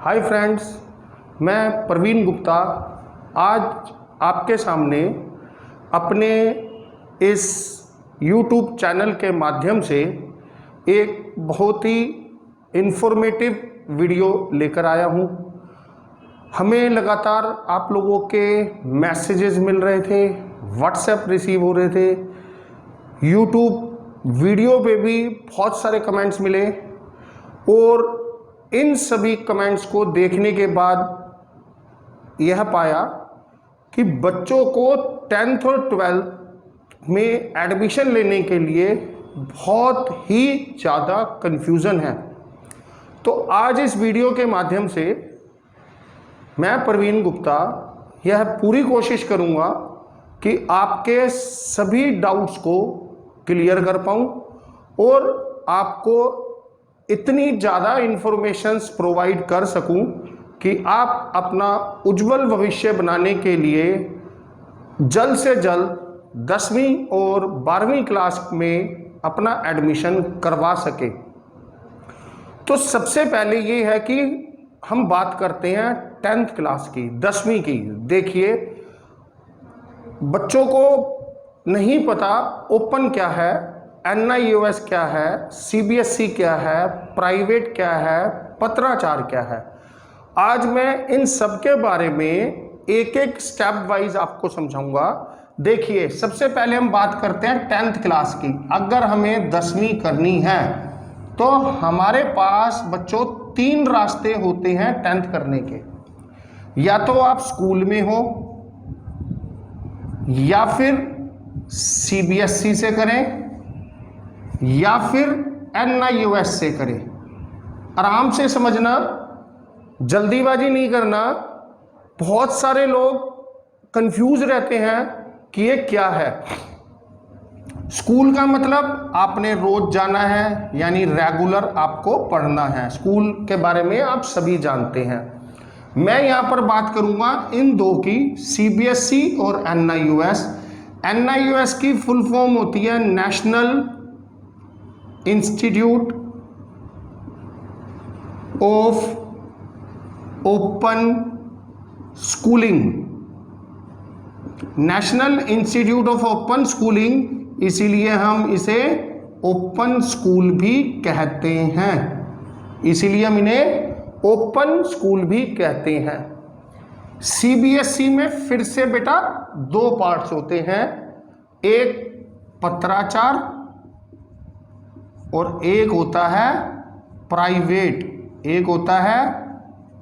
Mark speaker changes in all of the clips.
Speaker 1: Hi friends, मैं प्रवीण गुप्ता आज आपके सामने अपने इस YouTube चैनल के माध्यम से एक बहुत ही इन्फॉर्मेटिव वीडियो लेकर आया हूँ। हमें लगातार आप लोगों के मैसेजेस मिल रहे थे, व्हाट्सएप रिसीव हो रहे थे, YouTube वीडियो पे भी बहुत सारे कमेंट्स मिले और इन सभी कमेंट्स को देखने के बाद यह पाया कि बच्चों को 10th और 12th में एडमिशन लेने के लिए बहुत ही ज़्यादा कन्फ्यूज़न है। तो आज इस वीडियो के माध्यम से मैं प्रवीण गुप्ता यह पूरी कोशिश करूंगा कि आपके सभी डाउट्स को क्लियर कर पाऊं और आपको इतनी ज़्यादा इन्फॉर्मेशंस प्रोवाइड कर सकूं कि आप अपना उज्जवल भविष्य बनाने के लिए जल्द से जल्द 10वीं और 12वीं क्लास में अपना एडमिशन करवा सके। तो सबसे पहले ये है कि हम बात करते हैं 10th क्लास की, 10वीं की। देखिए, बच्चों को नहीं पता ओपन क्या है, NIOS क्या है, CBSE क्या है, प्राइवेट क्या है, पत्राचार क्या है। आज मैं इन सब के बारे में एक एक स्टेप वाइज आपको समझाऊंगा। देखिए, सबसे पहले हम बात करते हैं 10th क्लास की। अगर हमें 10वीं करनी है तो हमारे पास बच्चों 3 रास्ते होते हैं 10th करने के। या तो आप स्कूल में हो, या फिर CBSE से करें, या फिर NIOS से करें। आराम से समझना, जल्दीबाजी नहीं करना। बहुत सारे लोग कंफ्यूज रहते हैं कि ये क्या है। स्कूल का मतलब आपने रोज जाना है, यानी रेगुलर आपको पढ़ना है। स्कूल के बारे में आप सभी जानते हैं। मैं यहां पर बात करूंगा इन दो की, CBSE और NIOS। NIOS की फुल फॉर्म होती है national institute of open schooling. National institute of open schooling, इसीलिए हम इसे ओपन स्कूल भी कहते हैं। इसीलिए हम इन्हें ओपन स्कूल भी कहते हैं। CBSE में फिर से बेटा 2 पार्ट्स होते हैं, एक पत्राचार और एक होता है प्राइवेट। एक होता है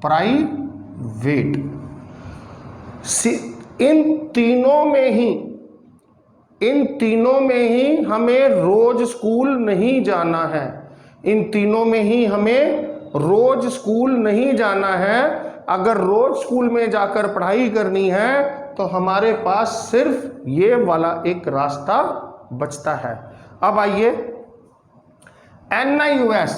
Speaker 1: प्राइवेट। इन तीनों में ही हमें रोज स्कूल नहीं जाना है। इन तीनों में ही हमें रोज स्कूल नहीं जाना है। अगर रोज स्कूल में जाकर पढ़ाई करनी है तो हमारे पास सिर्फ ये वाला एक रास्ता बचता है। अब आइए, NIOS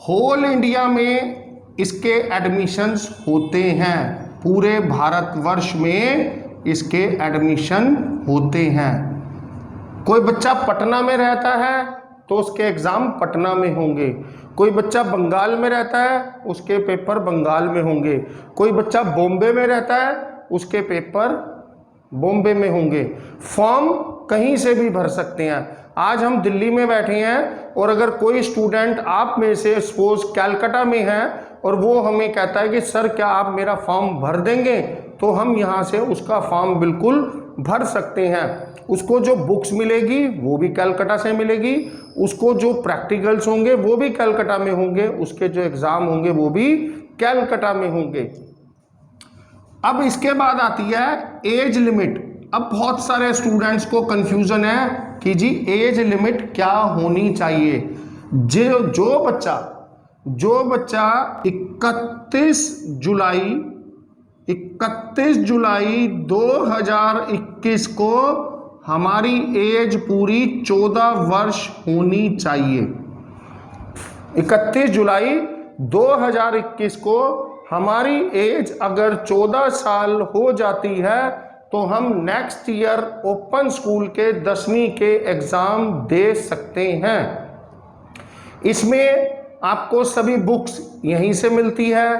Speaker 1: होल इंडिया में इसके एडमिशन्स होते हैं। पूरे भारतवर्ष में इसके एडमिशन होते हैं। कोई बच्चा पटना में रहता है तो उसके एग्ज़ाम पटना में होंगे। कोई बच्चा बंगाल में रहता है, उसके पेपर बंगाल में होंगे। कोई बच्चा बॉम्बे में रहता है, उसके पेपर बॉम्बे में होंगे। फॉर्म कहीं से भी भर सकते हैं। आज हम दिल्ली में बैठे हैं और अगर कोई स्टूडेंट आप में से सपोज कैलकाटा में है और वो हमें कहता है कि सर क्या आप मेरा फॉर्म भर देंगे, तो हम यहाँ से उसका फॉर्म बिल्कुल भर सकते हैं। उसको जो बुक्स मिलेगी वो भी कैलकाटा से मिलेगी, उसको जो प्रैक्टिकल्स होंगे वो भी कैलकाटा में होंगे, उसके जो एग्ज़ाम होंगे वो भी कैलकाटा में होंगे। अब इसके बाद आती है एज लिमिट। अब बहुत सारे स्टूडेंट्स को कंफ्यूजन है कि जी एज लिमिट क्या होनी चाहिए। जो बच्चा 31 जुलाई 2021 को हमारी एज पूरी 14 वर्ष होनी चाहिए। 31 जुलाई 2021 को हमारी एज अगर 14 साल हो जाती है तो हम नेक्स्ट ईयर ओपन स्कूल के 10वीं के एग्ज़ाम दे सकते हैं। इसमें आपको सभी बुक्स यहीं से मिलती है।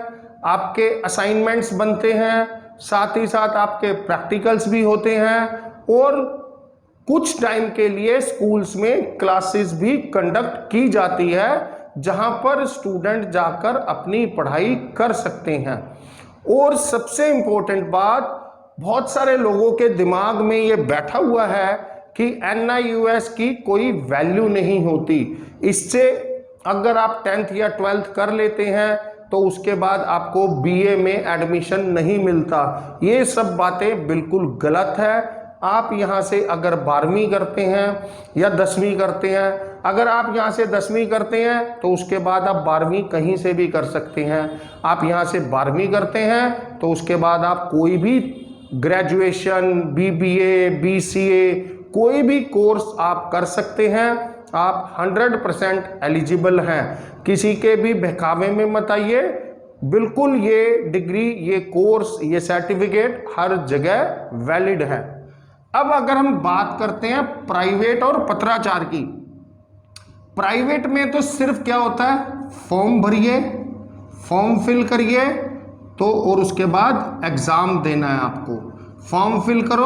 Speaker 1: आपके असाइनमेंट्स बनते हैं, साथ ही साथ आपके प्रैक्टिकल्स भी होते हैं, और कुछ टाइम के लिए स्कूल्स में क्लासेस भी कंडक्ट की जाती है जहां पर स्टूडेंट जाकर अपनी पढ़ाई कर सकते हैं। और सबसे इंपॉर्टेंट बात, बहुत सारे लोगों के दिमाग में ये बैठा हुआ है कि NIUS की कोई वैल्यू नहीं होती, इससे अगर आप 10th या 12th कर लेते हैं तो उसके बाद आपको BA में एडमिशन नहीं मिलता। ये सब बातें बिल्कुल गलत है। आप यहाँ से अगर 12वीं करते हैं या 10वीं करते हैं, अगर आप यहाँ से 10वीं करते हैं तो उसके बाद आप 12वीं कहीं से भी कर सकते हैं। आप यहाँ से 12वीं करते हैं तो उसके बाद आप कोई भी ग्रेजुएशन, BBA, BCA, कोई भी कोर्स आप कर सकते हैं। आप 100% एलिजिबल हैं। किसी के भी बहकावे में मत आइए। बिल्कुल ये डिग्री, ये कोर्स, ये सर्टिफिकेट हर जगह वैलिड है। अब अगर हम बात करते हैं प्राइवेट और पत्राचार की, प्राइवेट में तो सिर्फ क्या होता है, फॉर्म भरिए, फॉर्म फिल करिए तो, और उसके बाद एग्जाम देना है आपको। फॉर्म फिल करो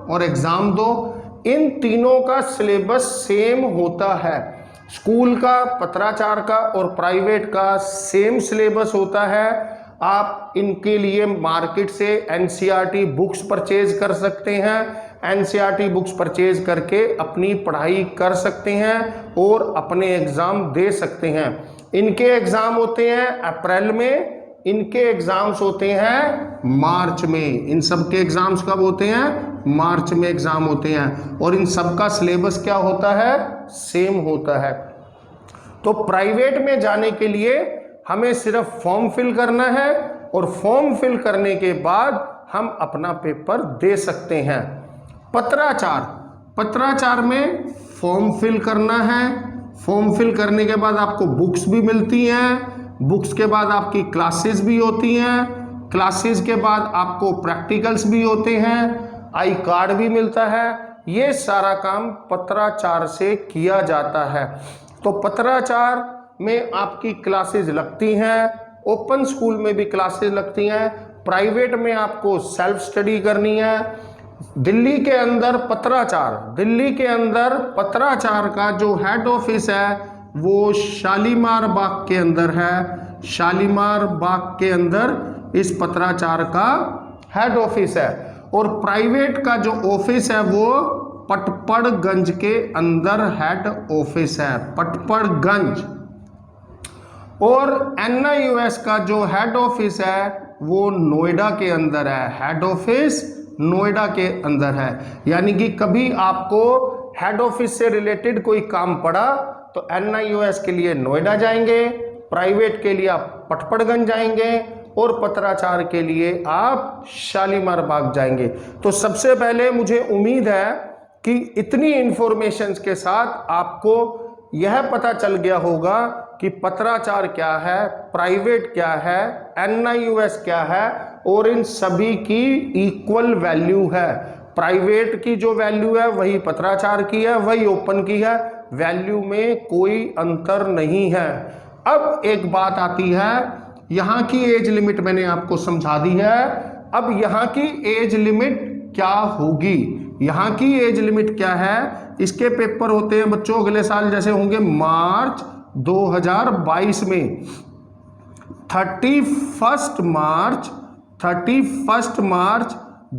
Speaker 1: और एग्जाम दो। इन तीनों का सिलेबस सेम होता है। स्कूल का, पत्राचार का और प्राइवेट का सेम सिलेबस होता है। आप इनके लिए मार्केट से NCERT बुक्स परचेज कर सकते हैं। NCERT बुक्स परचेज करके अपनी पढ़ाई कर सकते हैं और अपने एग्ज़ाम दे सकते हैं। इनके एग्ज़ाम होते हैं अप्रैल में, इनके एग्ज़ाम्स होते हैं मार्च में। इन सब के एग्ज़ाम्स कब होते हैं? मार्च में एग्ज़ाम होते हैं। और इन सब का सिलेबस क्या होता है? सेम होता है। तो प्राइवेट में जाने के लिए हमें सिर्फ फॉर्म फिल करना है और फॉर्म फिल करने के बाद हम अपना पेपर दे सकते हैं। पत्राचार, पत्राचार में फॉर्म फिल करना है। फॉर्म फिल करने के बाद आपको बुक्स भी मिलती हैं। बुक्स के बाद आपकी क्लासेस भी होती हैं। क्लासेस के बाद आपको प्रैक्टिकल्स भी होते हैं। आई कार्ड भी मिलता है। ये सारा काम पत्राचार से किया जाता है। तो पत्राचार में आपकी क्लासेस लगती हैं, ओपन स्कूल में भी क्लासेस लगती हैं, प्राइवेट में आपको सेल्फ स्टडी करनी है। दिल्ली के अंदर पत्राचार, दिल्ली के अंदर पत्राचार का जो हेड ऑफिस है वो शालीमार बाग के अंदर है। शालीमार बाग के अंदर इस पत्राचार का हेड ऑफिस है। और प्राइवेट का जो ऑफिस है वो पटपड़गंज के अंदर हेड ऑफिस है, पटपड़गंज। और NIUS का जो हेड ऑफिस है वो नोएडा के अंदर है। हेड ऑफिस नोएडा के अंदर है। यानी कि कभी आपको हेड ऑफिस से रिलेटेड कोई काम पड़ा तो NIUS के लिए नोएडा जाएंगे, प्राइवेट के लिए आप पटपड़गंज जाएंगे और पत्राचार के लिए आप शालीमार बाग जाएंगे। तो सबसे पहले मुझे उम्मीद है कि इतनी इंफॉर्मेशंस के साथ आपको यह पता चल गया होगा कि पत्राचार क्या है, प्राइवेट क्या है, NIUS क्या है, और इन सभी की इक्वल वैल्यू है। प्राइवेट की जो वैल्यू है वही पत्राचार की है, वही ओपन की है। वैल्यू में कोई अंतर नहीं है। अब एक बात आती है, यहाँ की एज लिमिट मैंने आपको समझा दी है। अब यहाँ की एज लिमिट क्या होगी? यहाँ की एज लिमिट क्या है? इसके पेपर होते हैं बच्चों अगले साल, जैसे होंगे मार्च 2022 में। 31 मार्च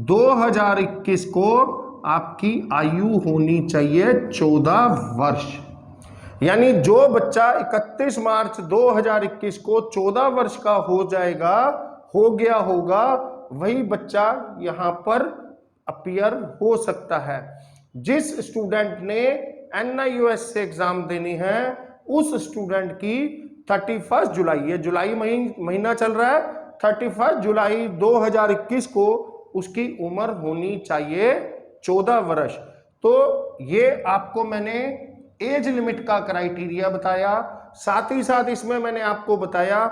Speaker 1: 2021 को आपकी आयु होनी चाहिए 14 वर्ष। यानी जो बच्चा 31 मार्च 2021 को 14 वर्ष का हो गया होगा, वही बच्चा यहाँ पर अपीयर हो सकता है। जिस स्टूडेंट ने NIUS से एग्जाम देनी है उस स्टूडेंट की 31 जुलाई, ये जुलाई महीना चल रहा है, 31 जुलाई 2021 को उसकी उम्र होनी चाहिए 14 वर्ष। तो ये आपको मैंने एज लिमिट का क्राइटेरिया बताया। साथ ही साथ इसमें मैंने आपको बताया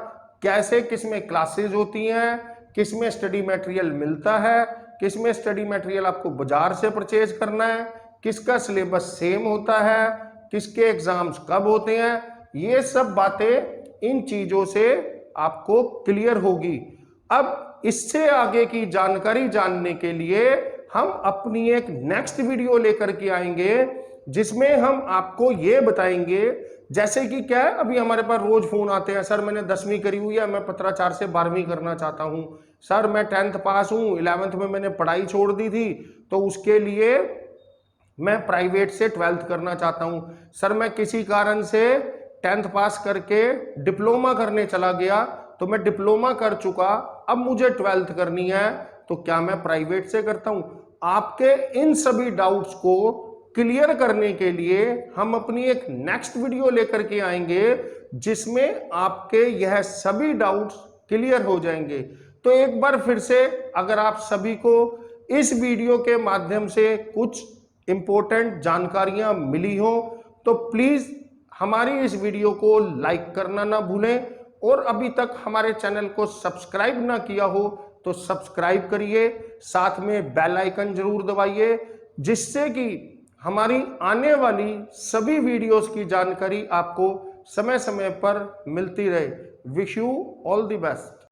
Speaker 1: कैसे किसमें क्लासेस होती हैं, किसमें स्टडी मटेरियल मिलता है, किसमें स्टडी मटेरियल आपको बाजार से परचेज करना है, किसका सिलेबस सेम होता है, किसके एग्जाम्स कब होते हैं। ये सब बातें इन चीजों से आपको क्लियर होगी। अब इससे आगे की जानकारी जानने के लिए हम अपनी एक नेक्स्ट वीडियो लेकर के आएंगे, जिसमें हम आपको ये बताएंगे, जैसे कि क्या है, अभी हमारे पास रोज फोन आते हैं, सर मैंने 10वीं करी हुई है, मैं पत्राचार से 12वीं करना चाहता हूं, सर मैं 10th पास हूं, 11th में मैंने पढ़ाई छोड़ दी थी, तो उसके लिए मैं प्राइवेट से 12th करना चाहता हूं, सर मैं किसी कारण से 10th पास करके डिप्लोमा करने चला गया, तो मैं डिप्लोमा कर चुका, अब मुझे 12th करनी है, तो क्या मैं प्राइवेट से करता हूं? आपके इन सभी डाउट्स को क्लियर करने के लिए हम अपनी एक नेक्स्ट वीडियो लेकर के आएंगे, जिसमें आपके यह सभी डाउट्स क्लियर हो जाएंगे। तो एक बार फिर से, अगर आप सभी को इस वीडियो के माध्यम से कुछ इंपॉर्टेंट जानकारियां मिली हो, तो प्लीज हमारी इस वीडियो को लाइक करना ना भूलें, और अभी तक हमारे चैनल को सब्सक्राइब ना किया हो तो सब्सक्राइब करिए, साथ में बेल आइकन जरूर दबाइए, जिससे कि हमारी आने वाली सभी वीडियोस की जानकारी आपको समय समय पर मिलती रहे। Wish you all the best.